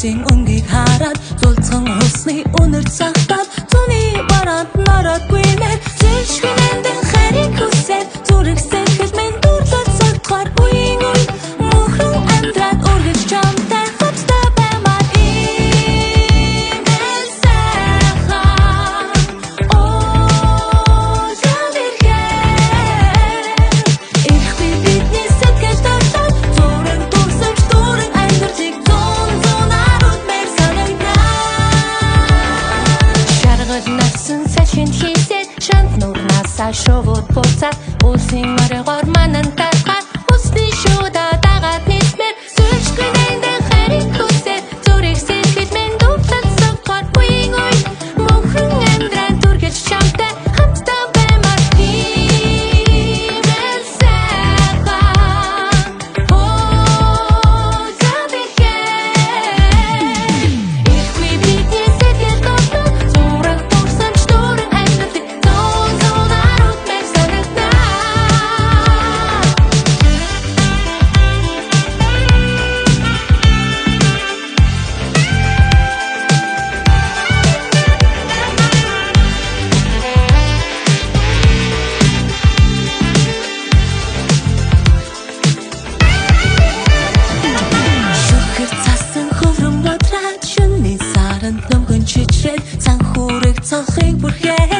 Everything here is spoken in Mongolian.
Үсийн өнгийг хараад зулцхан хусны үнэр цагтаад Зуны бараад нараад гүймээр Зэшгэнэндэн харийг хүсээд Зүрх сэтгэл минь дурлаад сагтгаар Үеийн үе мөхрөн амьдраад үргэж чамтай Хапстай баймаар имэл сайхан Ожал ирхэн Ихтэй бидний сэтгэл дарлаад Зүрэн дурсамж дүүрэн амьдржиг Зунаар үдмээр санагнаа Шаргал насан сашин хийсээд Шант нурнасаа шовууд буцаад Үсийн оройгоор манан тархаад Үсний шуда дагаад нисмээр Зэшгэнэндэн харийг хүсээд Зүрх сэтгэл минь дурлаад сагтгаар Үеийн үе мөхрөн амьдраад үргэж чамтай Хамтдаа баймаар имэл сайхан Ожал ирхэн Ихгүй бидний сэтгэл дарлаад Зүрх дурсамж дүүрэн амьдралыг Зунаар үдмээр санагнаа Шүхэр цасан хөврөн бодраад Шүнний саранд нөмгөн чичрээд Санхүүрэг цанхыг бүрхээд